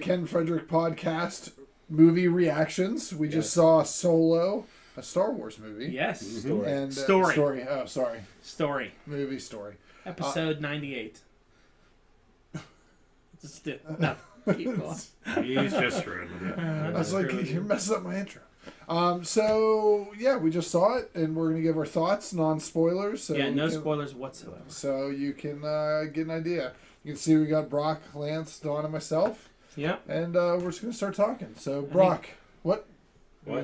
Ken Frederick Podcast movie reactions. We just saw Solo, a Star Wars movie. Yes. Story. And, Story. Oh, sorry. Story. Movie story. Episode 98. No, keep going. He's just screwing with it. I was like, you're messing up my intro. So, yeah, we just saw it, and we're going to give our thoughts, non-spoilers. So Yeah, no spoilers whatsoever. So you can get an idea. You can see we got Brock, Lance, Dawn, and myself. Yep. And we're just going to start talking. So, Brock, what?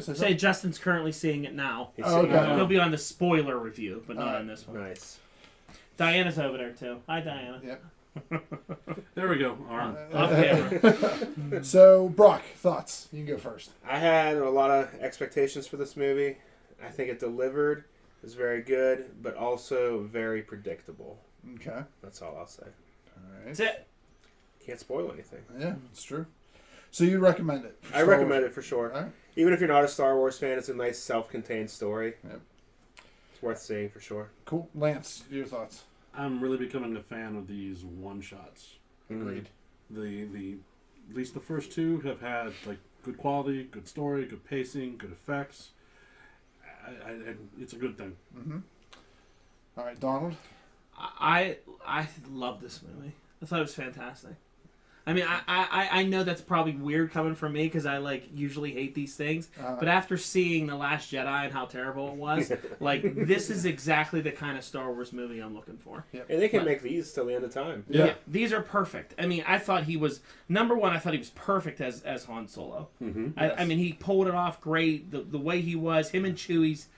Say Justin's currently seeing it now. Okay. He'll be on the spoiler review, but not on this one. Nice. Diana's over there, too. Hi, Diana. Yep. There we go. All right. Off camera. So, Brock, thoughts? You can go first. I had a lot of expectations for this movie. I think it delivered. It was very good, but also very predictable. Okay. That's all I'll say. All right. That's it. Can't spoil anything. Yeah, it's true. So you recommend it? I recommend it for sure. All right. Even if you're not a Star Wars fan, it's a nice self-contained story. Yep. It's worth seeing for sure. Cool. Lance, your thoughts? I'm really becoming a fan of these one-shots. Agreed. The at least the first two have had like good quality, good story, good pacing, good effects. It's a good thing. Mm-hmm. All right, Donald? I love this movie. I thought it was fantastic. I mean, I know that's probably weird coming from me because I usually hate these things. But after seeing The Last Jedi and how terrible it was, this is exactly the kind of Star Wars movie I'm looking for. Yep. And they can make these till the end of time. Yeah. These are perfect. I mean, I thought he was number one. I thought he was perfect as Han Solo. Mm-hmm. I mean, he pulled it off great. The way he was, him and Chewie's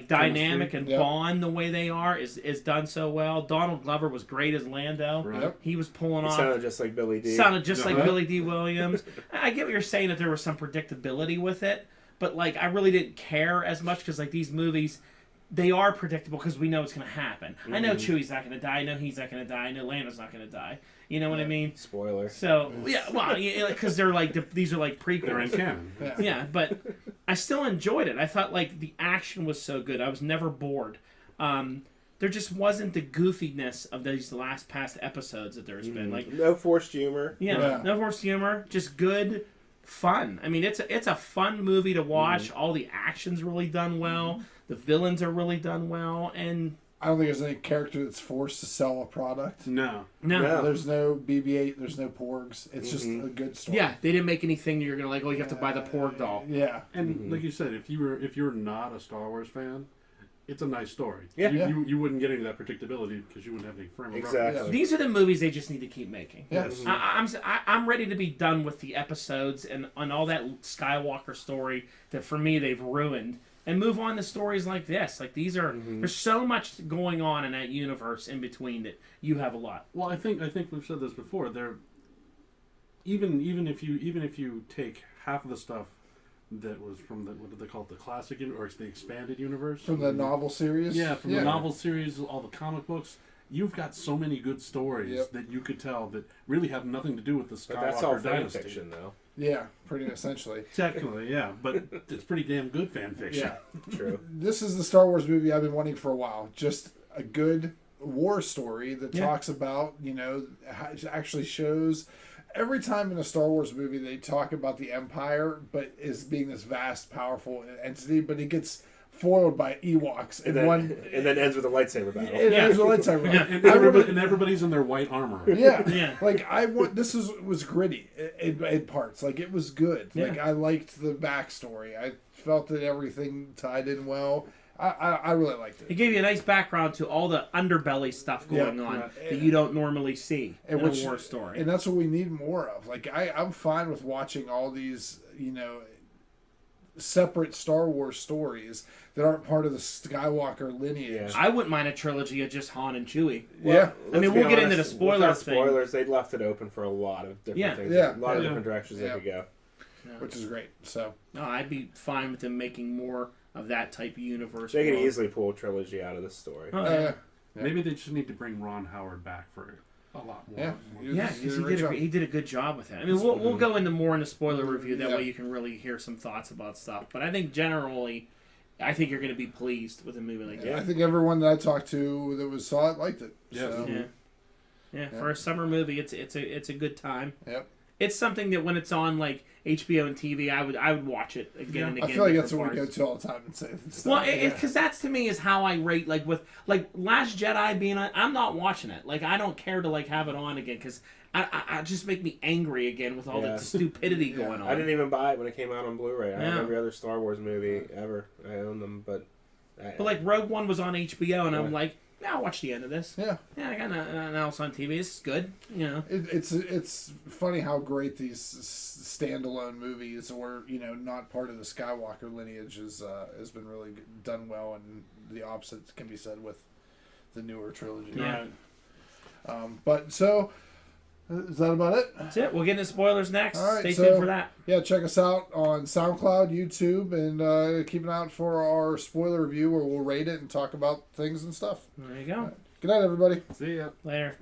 dynamic and bond the way they are is done so well. Donald Glover was great as Lando. Right. Yep. He was pulling off. Sounded just like Billy D. Sounded just like Billy D. Williams. I get what you're saying that there was some predictability with it, but I really didn't care as much because these movies, they are predictable because we know it's going to happen. I know Chewie's not going to die. I know he's not going to die. I know Lando's not going to die. You know what I mean? Spoiler. So yeah, well, because they're these are prequels. They're in canon. Yeah, but I still enjoyed it. I thought the action was so good. I was never bored. There just wasn't the goofiness of these past episodes that there's been. No forced humor. Yeah, no forced humor. Just good fun. I mean, it's a fun movie to watch. All the action's really done well. The villains are really done well, and I don't think there's any character that's forced to sell a product. No. There's no BB-8. There's no porgs. It's just a good story. yeah, they didn't make anything that you're gonna you have to buy the porg doll. Yeah. And like you said, if you're not a Star Wars fan, it's a nice story. Yeah. You wouldn't get any of that predictability because you wouldn't have any frame of Exactly. reference. These are the movies they just need to keep making. Yes. I'm ready to be done with the episodes and all that Skywalker story that for me they've ruined, and move on to stories like this. These are there's so much going on in that universe in between that you have a lot. Well, I think we've said this before. There, even if you take half of the stuff that was from what did they call it, the classic or it's the expanded universe From the novel series? Yeah, from the novel series, all the comic books. You've got so many good stories that you could tell that really have nothing to do with the Skywalker But that's all fan dynasty. fiction, though. Yeah, pretty essentially. Technically, yeah, but it's pretty damn good fan fiction. Yeah. True. This is the Star Wars movie I've been wanting for a while. Just a good war story that talks about, actually shows. Every time in a Star Wars movie they talk about the Empire, but as being this vast, powerful entity, but it gets foiled by Ewoks And then ends with a lightsaber battle. There's a lightsaber. And everybody's in their white armor. Yeah. This was gritty in parts. It was good. Yeah. I liked the backstory. I felt that everything tied in well. I really liked it. It gave you a nice background to all the underbelly stuff going on that you don't normally see in a war story. And that's what we need more of. I'm fine with watching all these, separate Star Wars stories that aren't part of the Skywalker lineage. I wouldn't mind a trilogy of just Han and Chewie. Yeah. I mean, we'll get into the spoiler thing. Spoilers, they left it open for a lot of different things. Yeah. A lot of different directions they could go. Which is great. So no, I'd be fine with them making more of that type of universe. They could easily pull a trilogy out of this story. Maybe they just need to bring Ron Howard back for a lot more. Yeah, because he did a good job with it. I mean, we'll go into more in the spoiler review. That way you can really hear some thoughts about stuff. But I think generally, I think you're going to be pleased with a movie like that. I think everyone that I talked to that saw it liked it. Yes. So. Yeah, for a summer movie, it's a good time. Yep. it's something that when it's on like HBO and TV, I would watch it again and again. I feel like that's different what we go parts. to all the time and say stuff. Well, because that's to me is how I rate like with like Last Jedi being on. I'm not watching it. Like I don't care to like have it on again because I just make me angry again with all the stupidity going on. I didn't even buy it when it came out on Blu-ray. I have Yeah. every other Star Wars movie ever. I own them, but like Rogue One was on HBO, and I'm like, yeah, I'll watch the end of this. Yeah. Yeah, I got nothing else on TV. This is good. You know. It's funny how great these standalone movies, or not part of the Skywalker lineage, has been really done well, and the opposite can be said with the newer trilogy. Yeah. But so. Is that about it? That's it. We'll get into spoilers next. All right, Stay so, tuned for that. Yeah, check us out on SoundCloud, YouTube, and keep an eye out for our spoiler review where we'll rate it and talk about things and stuff. There you go. Good night, everybody. See ya. Later.